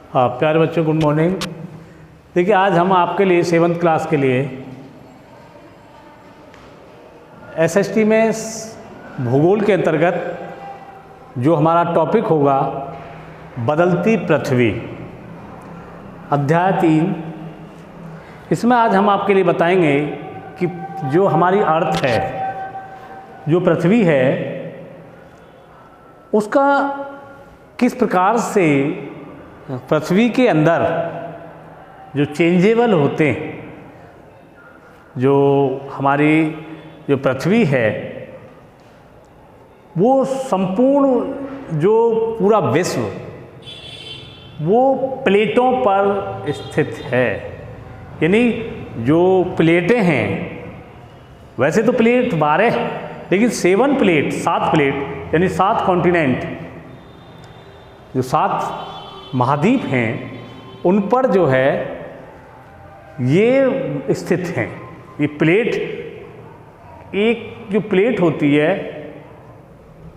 प्यारे बच्चों, good morning. देखिए, आज हम आपके लिए 7th क्लास के लिए एसएसटी में भूगोल के अंतर्गत जो हमारा टॉपिक होगा बदलती पृथ्वी, अध्याय 3, इसमें आज हम आपके लिए बताएंगे कि जो हमारी अर्थ है, जो पृथ्वी है, उसका किस प्रकार से पृथ्वी के अंदर जो चेंजेबल होते हैं, जो हमारी जो पृथ्वी है वो संपूर्ण जो पूरा विश्व वो प्लेटों पर स्थित है। यानी जो प्लेटें हैं, वैसे तो प्लेट 12, लेकिन 7 प्लेट, 7 प्लेट यानी 7 कॉन्टिनेंट, जो 7 महाद्वीप हैं, उन पर जो है ये स्थित हैं। ये प्लेट, एक जो प्लेट होती है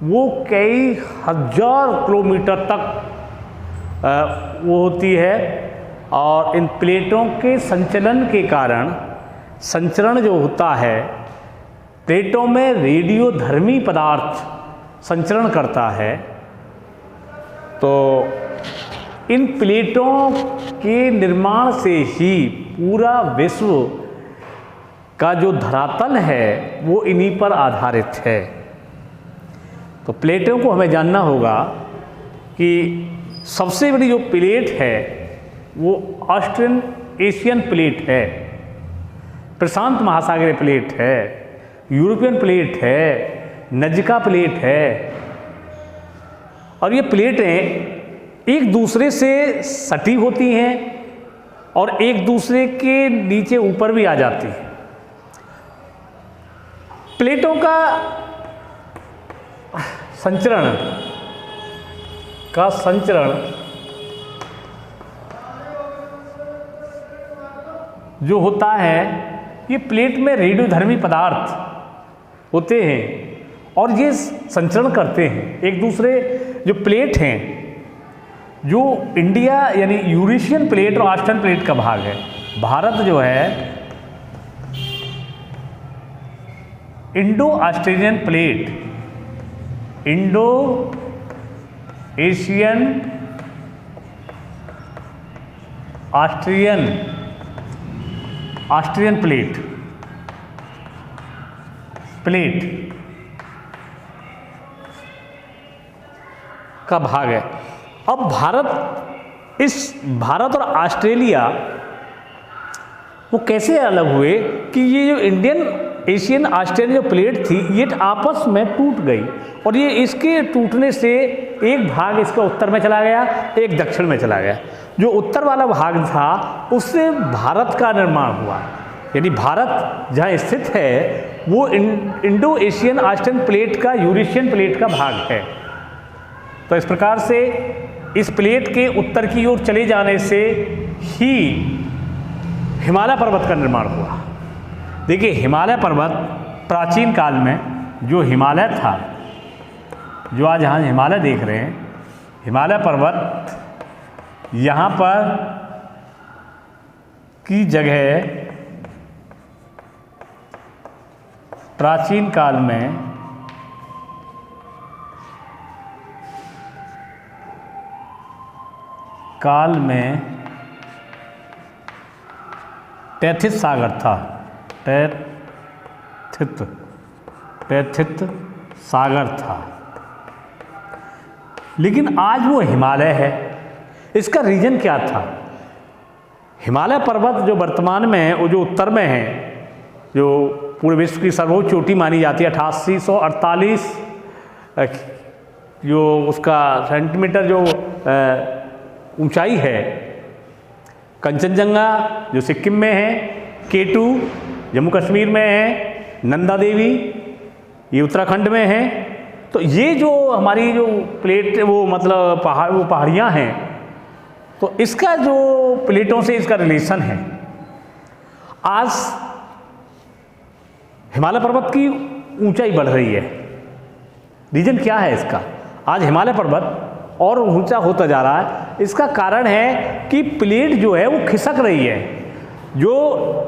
वो कई हजार किलोमीटर तक वो होती है, और इन प्लेटों के संचलन के कारण संचरण जो होता है, प्लेटों में रेडियोधर्मी पदार्थ संचरण करता है। तो इन प्लेटों के निर्माण से ही पूरा विश्व का जो धरातल है वो इन्हीं पर आधारित है। तो प्लेटों को हमें जानना होगा कि सबसे बड़ी जो प्लेट है वो ऑस्ट्रेलियन एशियन प्लेट है, प्रशांत महासागरीय प्लेट है, यूरोपियन प्लेट है, नजका प्लेट है। और ये प्लेटें एक दूसरे से सटी होती हैं और एक दूसरे के नीचे ऊपर भी आ जाती हैं। प्लेटों का संचरण जो होता है, ये प्लेट में रेडियोधर्मी पदार्थ होते हैं और ये संचरण करते हैं एक दूसरे। जो प्लेट हैं, जो इंडिया यानी यूरेशियन प्लेट और ऑस्ट्रेलियन प्लेट का भाग है, भारत जो है Indo Australian plate, Indo Asian Australian plate का भाग है। अब भारत और ऑस्ट्रेलिया वो कैसे अलग हुए कि ये जो इंडियन एशियन ऑस्ट्रेलियन जो प्लेट थी, ये आपस में टूट गई, और ये इसके टूटने से एक भाग इसका उत्तर में चला गया, एक दक्षिण में चला गया। जो उत्तर वाला भाग था उससे भारत का निर्माण हुआ। यानी भारत जहाँ स्थित है वो इंडो एशियन ऑस्ट्रेलियन प्लेट का, यूरेशियन प्लेट का भाग है। तो इस प्रकार से इस प्लेट के उत्तर की ओर चले जाने से ही हिमालय पर्वत का निर्माण हुआ। देखिए, हिमालय पर्वत प्राचीन काल में जो हिमालय था, जो आज यहाँ हिमालय देख रहे हैं, हिमालय पर्वत यहाँ पर की जगह प्राचीन काल में टैथिस सागर था, टैथिस सागर था। लेकिन आज वो हिमालय है। इसका रीजन क्या था? हिमालय पर्वत जो वर्तमान में है, वो जो उत्तर में है, जो पूरे विश्व की सर्वोच्च चोटी मानी जाती है, 8848 जो उसका सेंटीमीटर जो ऊंचाई है। कंचनजंगा जो सिक्किम में है, K2 जम्मू कश्मीर में है, नंदा देवी ये उत्तराखंड में है। तो ये जो हमारी जो प्लेट वो मतलब पहाड़ियाँ हैं, तो इसका जो प्लेटों से इसका रिलेशन है। आज हिमालय पर्वत की ऊंचाई बढ़ रही है। रीजन क्या है इसका? आज हिमालय पर्वत और ऊंचा होता जा रहा है। इसका कारण है कि प्लेट जो है वो खिसक रही है। जो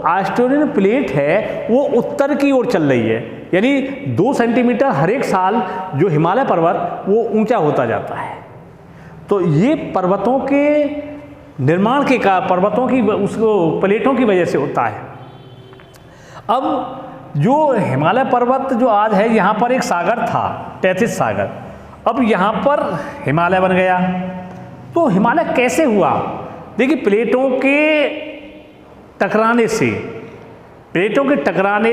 ऑस्ट्रेलियन प्लेट है वो उत्तर की ओर चल रही है, यानी 2 सेंटीमीटर हर एक साल जो हिमालय पर्वत वो ऊंचा होता जाता है। तो ये पर्वतों के निर्माण के पर्वतों की उसको प्लेटों की वजह से होता है। अब जो हिमालय पर्वत जो आज है, यहाँ पर एक सागर था, टेथिस सागर, अब यहाँ पर हिमालय बन गया। तो हिमालय कैसे हुआ? देखिए, प्लेटों के टकराने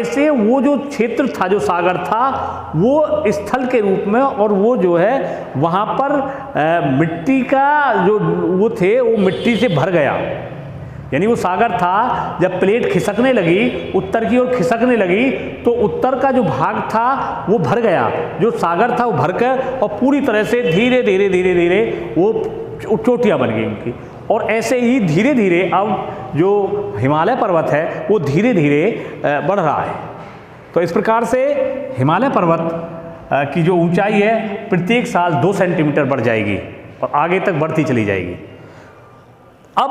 से वो जो क्षेत्र था, जो सागर था, वो स्थल के रूप में, और वो जो है वहाँ पर मिट्टी का जो वो थे वो मिट्टी से भर गया। यानी वो सागर था, जब प्लेट खिसकने लगी, उत्तर की ओर खिसकने लगी, तो उत्तर का जो भाग था वो भर गया, जो सागर था वो भरकर, और पूरी तरह से धीरे धीरे धीरे धीरे वो चोटियाँ बन गई उनकी। और ऐसे ही धीरे धीरे अब जो हिमालय पर्वत है वो धीरे धीरे बढ़ रहा है। तो इस प्रकार से हिमालय पर्वत की जो ऊंचाई है प्रत्येक साल 2 सेंटीमीटर बढ़ जाएगी और आगे तक बढ़ती चली जाएगी। अब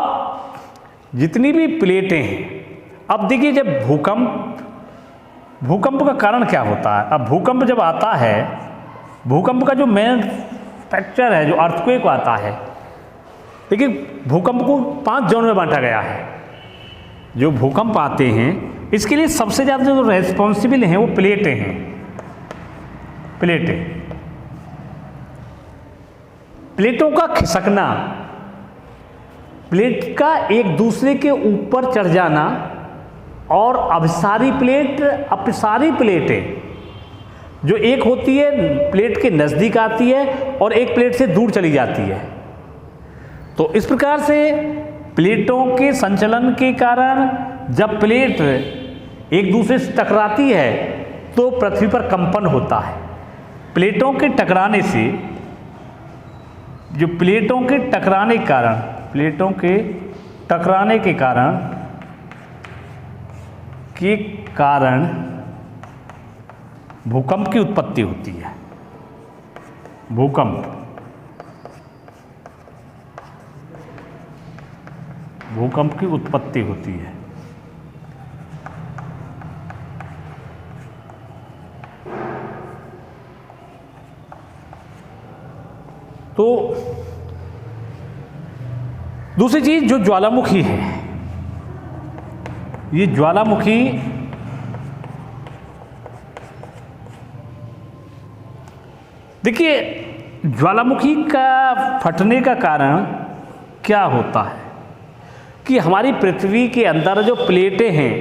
जितनी भी प्लेटें हैं, अब देखिए, जब भूकंप का कारण क्या होता है? अब भूकंप जब आता है, भूकंप का जो मेन फैक्टर है, जो अर्थक्वेक आता है, देखिए भूकंप को 5 जोन में बांटा गया है। जो भूकंप आते हैं इसके लिए सबसे ज़्यादा जो रेस्पॉन्सिबल हैं वो प्लेटें हैं। प्लेटों का खिसकना, प्लेट का एक दूसरे के ऊपर चढ़ जाना, और अपसारी प्लेटें जो एक होती है प्लेट के नज़दीक आती है और एक प्लेट से दूर चली जाती है। तो इस प्रकार से प्लेटों के संचलन के कारण जब प्लेट एक दूसरे से टकराती है तो पृथ्वी पर कंपन होता है। प्लेटों के टकराने से, जो प्लेटों के टकराने के कारण भूकंप की उत्पत्ति होती है। भूकंप की उत्पत्ति होती है। तो दूसरी चीज जो ज्वालामुखी है, ये ज्वालामुखी देखिए, ज्वालामुखी का फटने का कारण क्या होता है कि हमारी पृथ्वी के अंदर जो प्लेटें हैं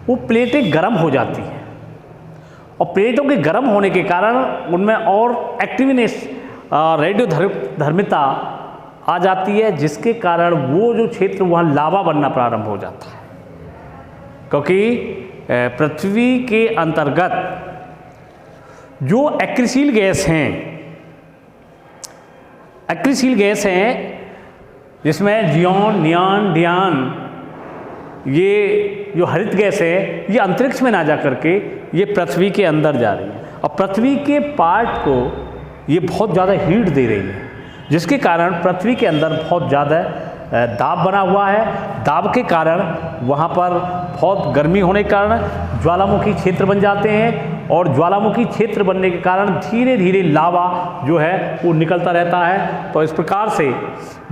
वो प्लेटें गर्म हो जाती हैं, और प्लेटों के गर्म होने के कारण उनमें और एक्टिवनेस, रेडियोधर्मिता आ जाती है, जिसके कारण वो जो क्षेत्र वहाँ लावा बनना प्रारंभ हो जाता है। क्योंकि पृथ्वी के अंतर्गत जो एक्रिसील गैस हैं जिसमें जियोन, नियॉन, डियान, ये जो हरित गैस है ये अंतरिक्ष में ना जा करके ये पृथ्वी के अंदर जा रही है, और पृथ्वी के पार्ट को ये बहुत ज़्यादा हीट दे रही है, जिसके कारण पृथ्वी के अंदर बहुत ज़्यादा दाब बना हुआ है। दाब के कारण वहाँ पर बहुत गर्मी होने के कारण ज्वालामुखी क्षेत्र बन जाते हैं, और ज्वालामुखी क्षेत्र बनने के कारण धीरे धीरे लावा जो है वो निकलता रहता है। तो इस प्रकार से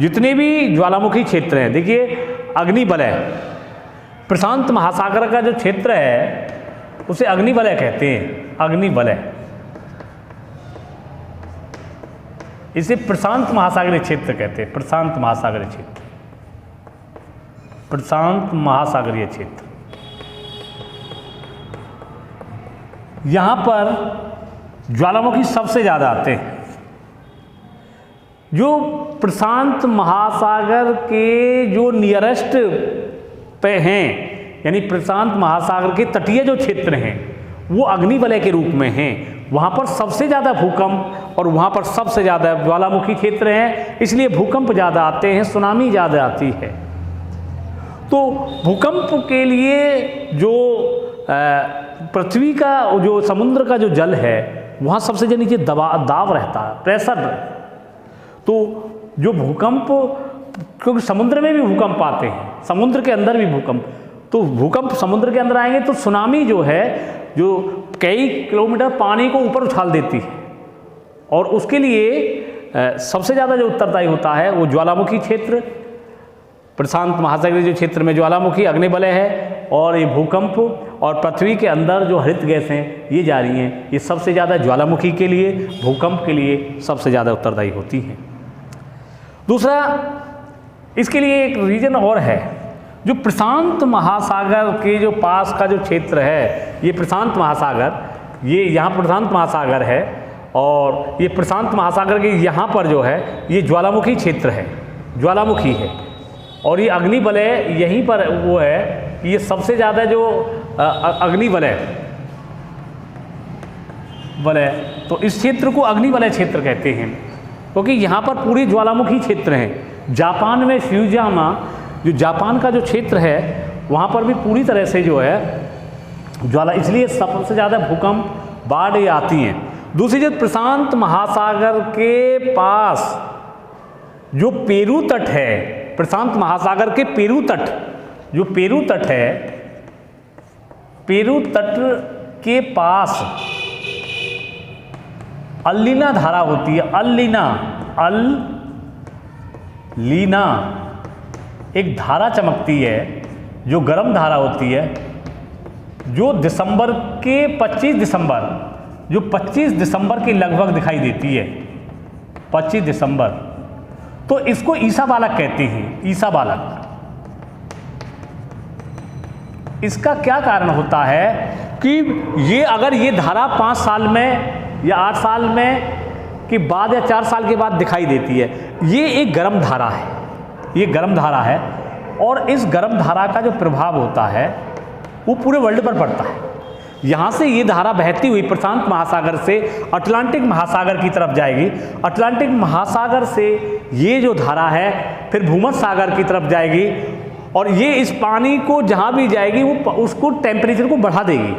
जितने भी ज्वालामुखी क्षेत्र हैं, देखिए अग्निवलय, प्रशांत महासागर का जो क्षेत्र है उसे अग्निवलय कहते हैं। अग्निवलय, इसे प्रशांत महासागरीय क्षेत्र कहते हैं। प्रशांत महासागरीय क्षेत्र, यहाँ पर ज्वालामुखी सबसे ज़्यादा आते हैं। जो प्रशांत महासागर के जो नियरेस्ट पे हैं, यानी प्रशांत महासागर के तटीय जो क्षेत्र हैं वो अग्निवलय के रूप में हैं। वहाँ पर सबसे ज़्यादा भूकंप और वहाँ पर सबसे ज़्यादा ज्वालामुखी क्षेत्र हैं, इसलिए भूकंप ज़्यादा आते हैं, सुनामी ज़्यादा आती है। तो भूकंप के लिए जो पृथ्वी का जो समुद्र का जो जल है वहाँ सबसे ज़्यादा नीचे दाब रहता है, प्रेशर। तो जो भूकंप, क्योंकि समुद्र में भी भूकंप आते हैं, समुद्र के अंदर भी भूकंप, तो भूकंप समुद्र के अंदर आएंगे तो सुनामी जो है, जो कई किलोमीटर पानी को ऊपर उछाल देती है, और उसके लिए सबसे ज़्यादा जो उत्तरदायी होता है वो ज्वालामुखी क्षेत्र, प्रशांत महासागरीय जो क्षेत्र में ज्वालामुखी अग्निवलय है, और ये भूकंप और पृथ्वी के अंदर जो हरित गैसें ये जा रही हैं, ये सबसे ज़्यादा ज्वालामुखी के लिए, भूकंप के लिए सबसे ज़्यादा उत्तरदायी होती हैं। दूसरा, इसके लिए एक रीजन और है, जो प्रशांत महासागर के जो पास का जो क्षेत्र है, ये प्रशांत महासागर, ये यहाँ प्रशांत महासागर है, और ये प्रशांत महासागर के यहाँ पर जो है ये ज्वालामुखी क्षेत्र है, ज्वालामुखी है, और ये अग्निवलय यहीं पर वो है, ये सबसे ज़्यादा जो अग्निवलय तो इस क्षेत्र को अग्निवलय क्षेत्र कहते हैं, क्योंकि यहाँ पर पूरी ज्वालामुखी क्षेत्र हैं। जापान में फ्यूजियामा, जो जापान का जो क्षेत्र है, वहाँ पर भी पूरी तरह से जो है ज्वाला, इसलिए सबसे ज़्यादा भूकंप, बाढ़ ये आती हैं। दूसरी चीज़, प्रशांत महासागर के पास जो पेरू तट है, प्रशांत महासागर के पेरू तट, जो पेरू तट है, पेरू तट के पास अल्लीना धारा होती है, अल्लीना एक धारा चमकती है, जो गर्म धारा होती है, जो दिसंबर के 25 दिसंबर के लगभग दिखाई देती है, 25 दिसंबर। तो इसको ईसा बालक कहते हैं, ईसा बालक। इसका क्या कारण होता है कि ये अगर ये धारा 5 साल में या 8 साल में के बाद या 4 साल के बाद दिखाई देती है, ये एक गर्म धारा है, ये गर्म धारा है, और इस गर्म धारा का जो प्रभाव होता है वो पूरे वर्ल्ड पर पड़ता है। यहाँ से ये धारा बहती हुई प्रशांत महासागर से अटलांटिक महासागर की तरफ जाएगी, अटलांटिक महासागर से ये जो धारा है फिर भूमध्य सागर की तरफ जाएगी, और ये इस पानी को जहाँ भी जाएगी वो उसको टेम्परेचर को बढ़ा देगी,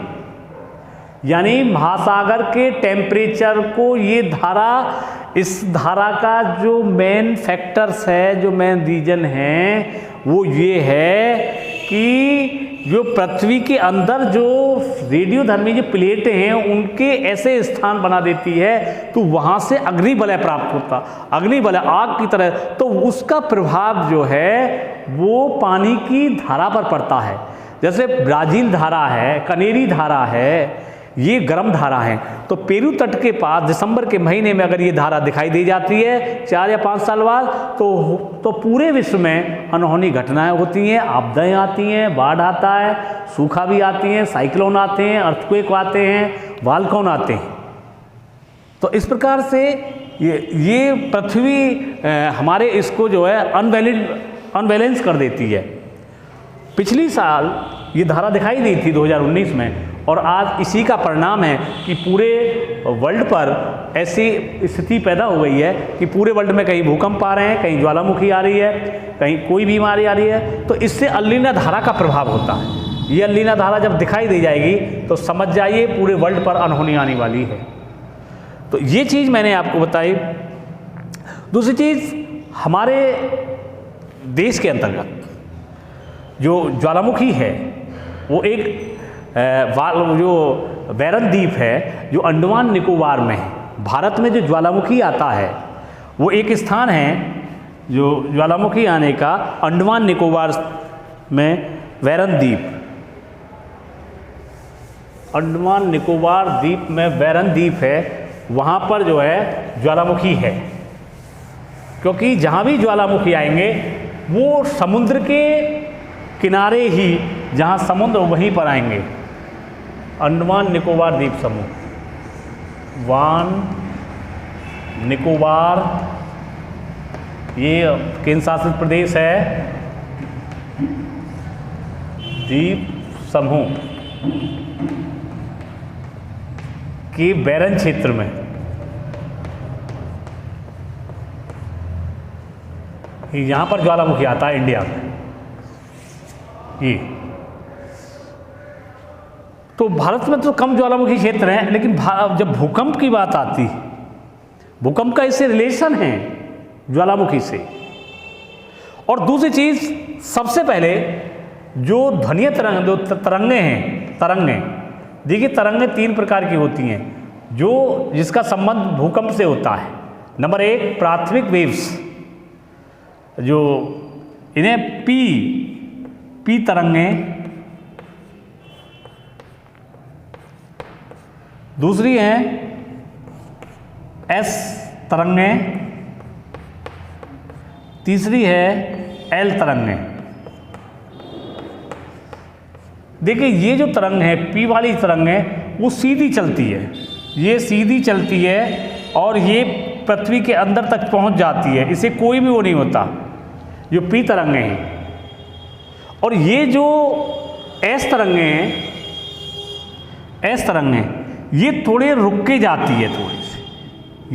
यानी महासागर के टेम्परेचर को ये धारा, इस धारा का जो मेन फैक्टर्स है, जो मेन रीजन है, वो ये है कि जो पृथ्वी के अंदर जो रेडियोधर्मी जो प्लेटें हैं उनके ऐसे स्थान बना देती है, तो वहाँ से अग्निवलय प्राप्त होता, अग्निवलय आग की तरह, तो उसका प्रभाव जो है वो पानी की धारा पर पड़ता है। जैसे ब्राज़ील धारा है, कनेरी धारा है, ये गर्म धारा है। तो पेरू तट के पास दिसंबर के महीने में अगर ये धारा दिखाई दे जाती है 4 या 5 साल बाद, तो पूरे विश्व में अनहोनी घटनाएं होती हैं, आपदाएं आती हैं, बाढ़ आता है, सूखा भी आती हैं, साइक्लोन आते हैं, अर्थक्वेक आते हैं, वॉल्केनो आते हैं। तो इस प्रकार से ये पृथ्वी हमारे इसको जो है अनबैलेंस कर देती है। पिछली साल ये धारा दिखाई दी थी 2019 में, और आज इसी का परिणाम है कि पूरे वर्ल्ड पर ऐसी स्थिति पैदा हो गई है कि पूरे वर्ल्ड में कहीं भूकंप आ रहे हैं, कहीं ज्वालामुखी आ रही है, कहीं कोई बीमारी आ रही है। तो इससे अल्लीना धारा का प्रभाव होता है। ये अल्लीना धारा जब दिखाई दी जाएगी तो समझ जाइए पूरे वर्ल्ड पर अनहोनी आने वाली है। तो ये चीज़ मैंने आपको बताई। दूसरी चीज़, हमारे देश के अंतर्गत जो ज्वालामुखी है वो एक जो बैरन द्वीप है जो अंडमान निकोबार में है। भारत में जो ज्वालामुखी आता है वो एक स्थान है जो ज्वालामुखी आने का, अंडमान निकोबार में बैरन द्वीप, अंडमान निकोबार द्वीप में बैरन द्वीप है, वहाँ पर जो है ज्वालामुखी है। क्योंकि जहाँ भी ज्वालामुखी आएंगे वो समुद्र के किनारे ही, जहाँ समुद्र वहीं पर आएंगे। अंडमान निकोबार द्वीप समूह, वान निकोबार, ये केंद्र शासित प्रदेश है, द्वीप समूह के बैरन क्षेत्र में यहाँ पर ज्वालामुखी आता है इंडिया में। ये तो भारत में तो कम ज्वालामुखी क्षेत्र हैं, लेकिन जब भूकंप की बात आती, भूकंप का इससे रिलेशन है, ज्वालामुखी से। और दूसरी चीज़, सबसे पहले जो ध्वनीय तरंग, जो तरंगें हैं, तरंगें, देखिए तरंगें 3 प्रकार की होती हैं जो जिसका संबंध भूकंप से होता है। नंबर 1 प्राथमिक वेव्स, जो इन्हें पी तरंगें, दूसरी हैं एस तरंगें, तीसरी है एल तरंगें। देखिए ये जो तरंग है, पी वाली तरंग है, वो सीधी चलती है, ये सीधी चलती है और ये पृथ्वी के अंदर तक पहुंच जाती है, इसे कोई भी वो नहीं होता, जो पी तरंगें हैं। और ये जो एस तरंगें हैं, एस तरंगें, ये थोड़े रुक के जाती है, थोड़ी सी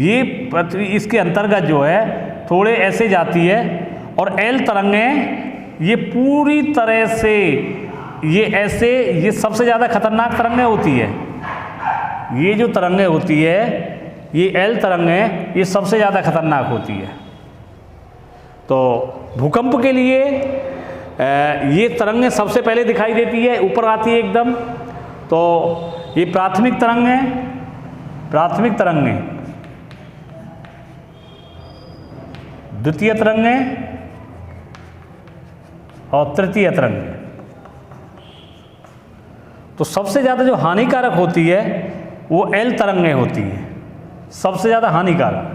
ये पृथ्वी इसके अंतर्गत जो है थोड़े ऐसे जाती है। और एल तरंगें ये पूरी तरह से ये ऐसे, ये सबसे ज़्यादा खतरनाक तरंगें होती है। ये जो तरंगें होती है, ये एल तरंगें, ये सबसे ज़्यादा खतरनाक होती है। तो भूकंप के लिए ये तरंगें सबसे पहले दिखाई देती है, ऊपर आती है एकदम। तो ये प्राथमिक तरंगें, प्राथमिक तरंगें, द्वितीय तरंगें और तृतीय तरंगें। तो सबसे ज़्यादा जो हानिकारक होती है वो एल तरंगें होती हैं, सबसे ज़्यादा हानिकारक।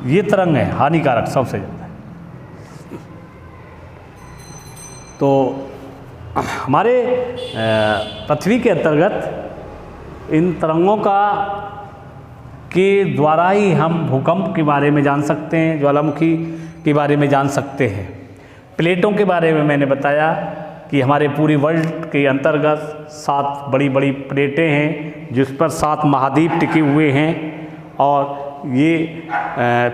ये तरंग है हानिकारक सबसे ज़्यादा। तो हमारे पृथ्वी के अंतर्गत इन तरंगों के द्वारा ही हम भूकंप के बारे में जान सकते हैं, ज्वालामुखी के बारे में जान सकते हैं। प्लेटों के बारे में मैंने बताया कि हमारे पूरी वर्ल्ड के अंतर्गत 7 बड़ी बड़ी प्लेटें हैं जिस पर 7 महाद्वीप टिके हुए हैं, और ये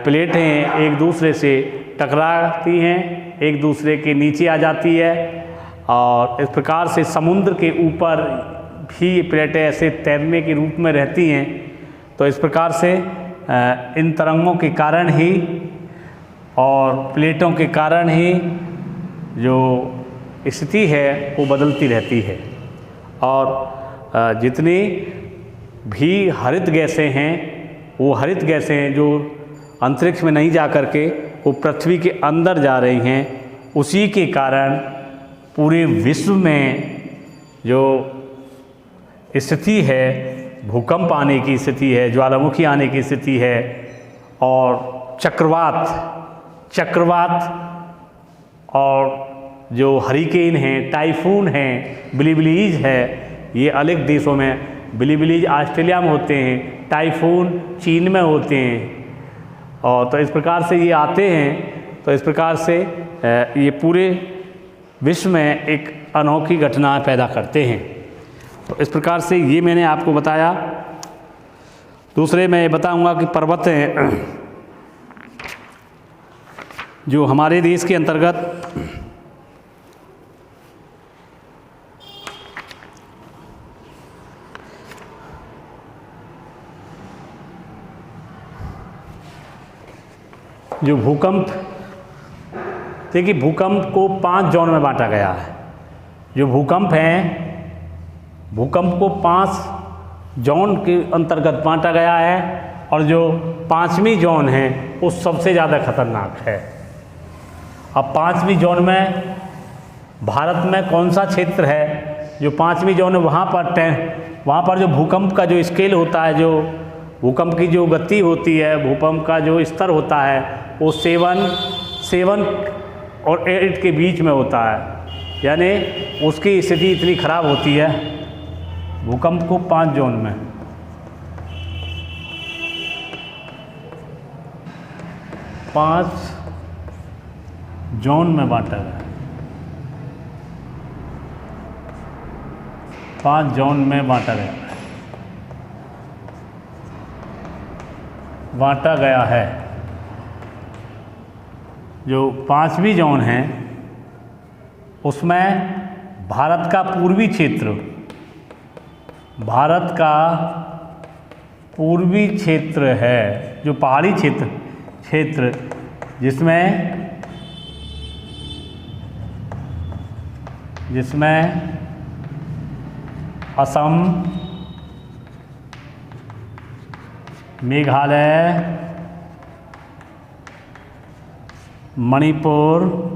प्लेटें एक दूसरे से टकराती हैं, एक दूसरे के नीचे आ जाती है, और इस प्रकार से समुद्र के ऊपर भी ये प्लेटें ऐसे तैरने के रूप में रहती हैं। तो इस प्रकार से इन तरंगों के कारण ही और प्लेटों के कारण ही जो स्थिति है वो बदलती रहती है। और जितनी भी हरित गैसें हैं, वो हरित गैसें हैं जो अंतरिक्ष में नहीं जा कर के वो पृथ्वी के अंदर जा रही हैं, उसी के कारण पूरे विश्व में जो स्थिति है, भूकंप आने की स्थिति है, ज्वालामुखी आने की स्थिति है, और चक्रवात और जो हरिकेन हैं, टाइफून हैं, बिलीबिलीज है, ये अलग देशों में, बिलीबिलीज ऑस्ट्रेलिया में होते हैं, टाइफून चीन में होते हैं, और तो इस प्रकार से ये आते हैं। तो इस प्रकार से ये पूरे विश्व में एक अनोखी घटना पैदा करते हैं। तो इस प्रकार से ये मैंने आपको बताया। दूसरे मैं ये बताऊंगा कि पर्वत हैं जो हमारे देश के अंतर्गत जो भूकंप, देखिए भूकंप को 5 जोन में बांटा गया है। जो भूकंप हैं, भूकंप को 5 जोन के अंतर्गत बांटा गया है, और जो 5वीं जोन है वो सबसे ज़्यादा खतरनाक है। अब 5वीं जोन में भारत में कौन सा क्षेत्र है जो 5वीं जोन है, वहाँ पर जो भूकंप का जो स्केल होता है, जो भूकंप की जो गति होती है, भूकंप का जो स्तर होता है, वो 7 और 8 के बीच में होता है। यानी उसकी स्थिति इतनी खराब होती है भूकंप को 5 जोन में। पाँच जोन में बांटा गया, 5 जोन में बांटा गया है। जो 5वीं जोन है उसमें भारत का पूर्वी क्षेत्र, भारत का पूर्वी क्षेत्र है, जो पहाड़ी क्षेत्र जिसमें असम, मेघालय, मणिपुर,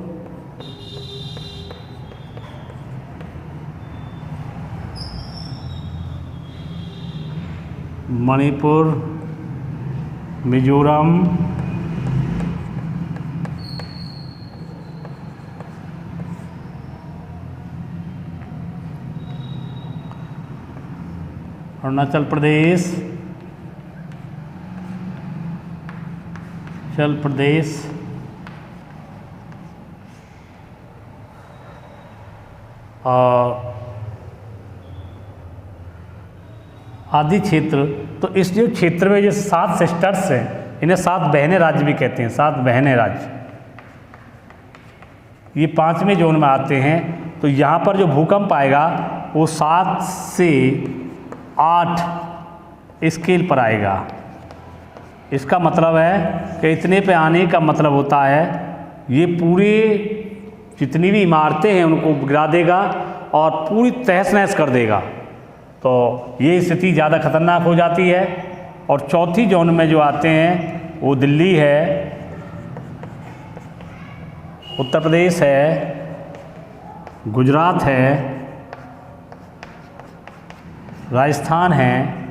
मिजोरम, अरुणाचल प्रदेश, और आदि क्षेत्र। तो इस जो क्षेत्र में जो 7 सिस्टर्स हैं, इन्हें 7 बहने राज्य भी कहते हैं, 7 बहने राज्य। ये 5वें जोन में आते हैं। तो यहाँ पर जो भूकंप आएगा वो 7 से 8 स्केल पर आएगा। इसका मतलब है कि इतने पे आने का मतलब होता है ये पूरे जितनी भी इमारतें हैं उनको गिरा देगा और पूरी तहस नहस कर देगा। तो ये स्थिति ज़्यादा खतरनाक हो जाती है। और चौथी जोन में जो आते हैं वो दिल्ली है, उत्तर प्रदेश है, गुजरात है, राजस्थान है।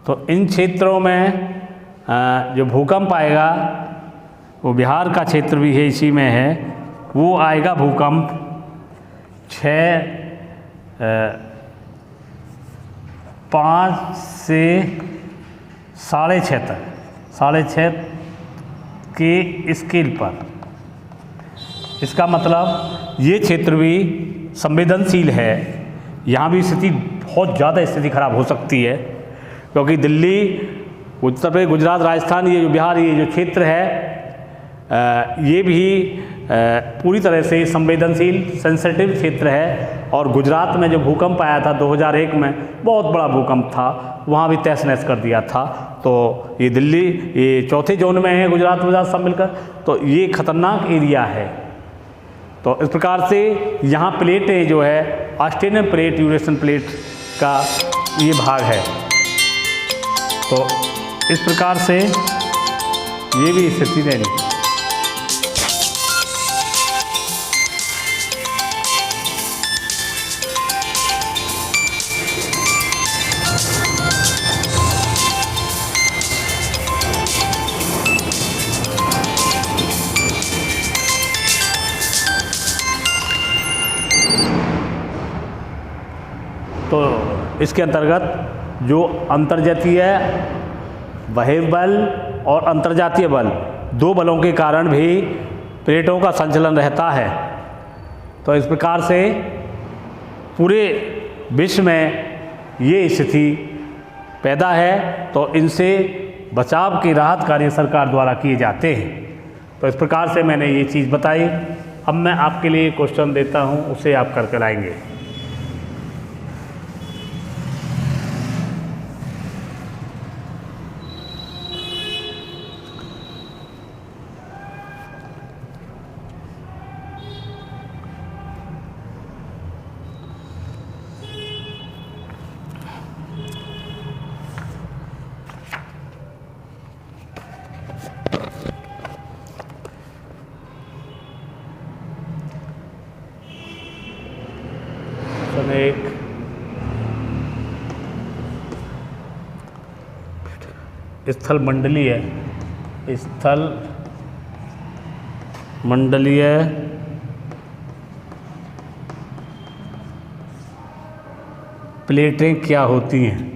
तो इन क्षेत्रों में जो भूकंप आएगा वो बिहार का क्षेत्र भी है, इसी में है। वो आएगा भूकंप 5 से 6.5 तक, 6.5 के स्केल पर। इसका मतलब ये क्षेत्र भी संवेदनशील है। यहाँ भी स्थिति बहुत ज़्यादा स्थिति खराब हो सकती है, क्योंकि दिल्ली, उत्तर प्रदेश, गुजरात, राजस्थान, ये जो बिहार, ये जो क्षेत्र है ये भी पूरी तरह से संवेदनशील सेंसिटिव क्षेत्र है। और गुजरात में जो भूकंप आया था 2001 में, बहुत बड़ा भूकंप था, वहाँ भी तहस नहस कर दिया था। तो ये दिल्ली, ये चौथे जोन में है, गुजरात सब मिलकर। तो ये खतरनाक एरिया है। तो इस प्रकार से यहाँ प्लेटें जो है, ऑस्ट्रेलियन प्लेट, यूरेशियन प्लेट का ये भाग है। तो इस प्रकार से ये भी स्थिति नहीं। तो इसके अंतर्गत जो अंतर्जातीय बहिर्बल और अंतर्जातीय बल, 2 बलों के कारण भी प्लेटों का संचलन रहता है। तो इस प्रकार से पूरे विश्व में ये स्थिति पैदा है। तो इनसे बचाव के राहत कार्य सरकार द्वारा किए जाते हैं। तो इस प्रकार से मैंने ये चीज़ बताई। अब मैं आपके लिए क्वेश्चन देता हूँ, उसे आप करके लाएंगे। एक स्थल मंडलीय प्लेटें क्या होती हैं?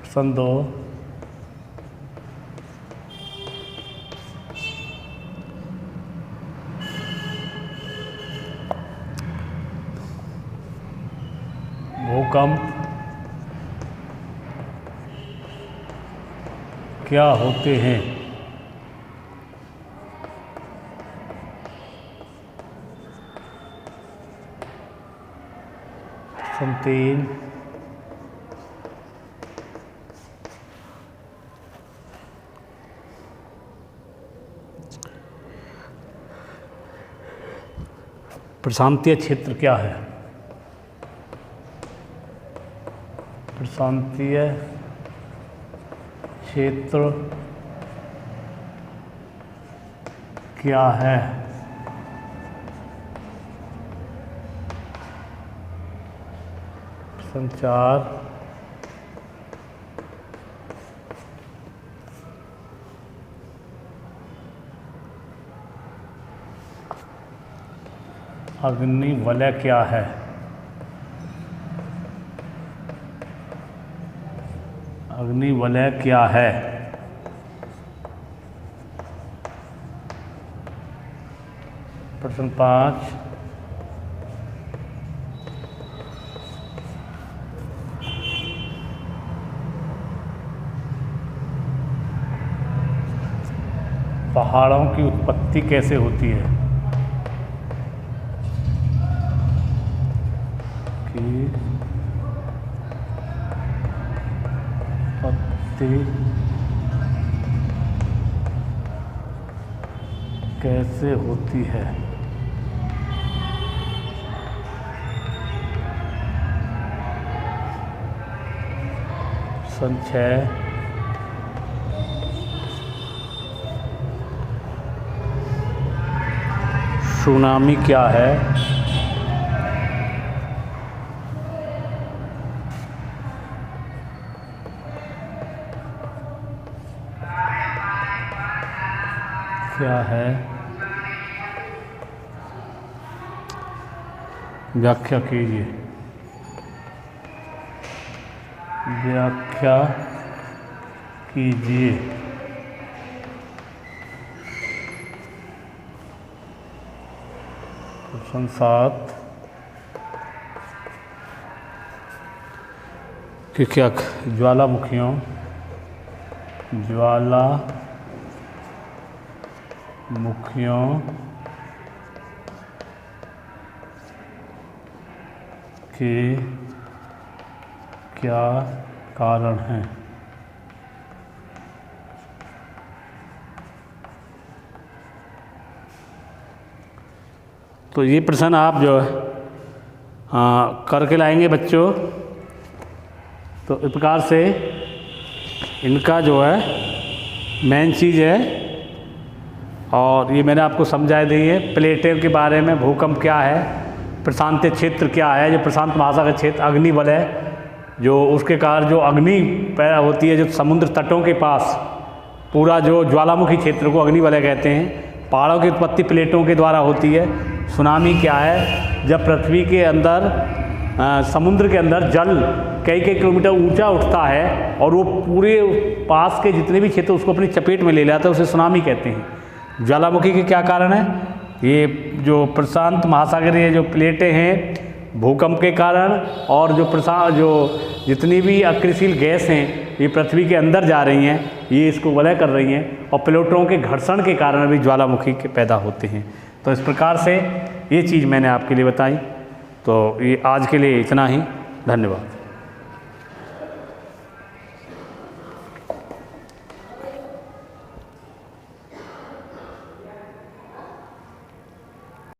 प्रश्न 2, भूकंप क्या होते हैं? प्रश्न 3, प्रशांतीय क्षेत्र क्या है? प्रशांतीय क्षेत्र क्या है? प्रश्न 4, अग्नि वलय क्या है? अग्नि वलय क्या है? प्रश्न 5, पहाड़ों की उत्पत्ति कैसे होती है? की उत्पत्ति कैसे होती है? संचय सुनामी क्या है? क्या है? व्याख्या कीजिए। व्याख्या कीजिए। प्रश्न 7 कि क्या ज्वालामुखियों के क्या कारण हैं? तो ये प्रश्न आप जो है करके लाएंगे बच्चों। तो इस प्रकार से इनका जो है मेन चीज़ है, और ये मैंने आपको समझा दी है प्लेटें के बारे में। भूकंप क्या है, प्रशांतीय क्षेत्र क्या है, जो प्रशांत महासागर क्षेत्र, अग्नि वलय जो उसके कारण जो अग्नि पैदा होती है, जो समुद्र तटों के पास पूरा जो ज्वालामुखी क्षेत्र को अग्नि वलय कहते हैं। पहाड़ों की उत्पत्ति प्लेटों के द्वारा होती है। सुनामी क्या है, जब पृथ्वी के अंदर समुद्र के अंदर जल कई किलोमीटर ऊंचा उठता है और वो पूरे पास के जितने भी क्षेत्र उसको अपनी चपेट में ले लेता है, उसे सुनामी कहते हैं। ज्वालामुखी के क्या कारण है? ये जो प्रशांत महासागरीय जो प्लेटें हैं भूकंप के कारण, और जो जितनी भी अक्रियशील गैस हैं ये पृथ्वी के अंदर जा रही हैं, ये इसको वलय कर रही हैं, और प्लेटों के घर्षण के कारण भी ज्वालामुखी के पैदा होते हैं। तो इस प्रकार से ये चीज़ मैंने आपके लिए बताई। तो ये आज के लिए इतना ही। धन्यवाद।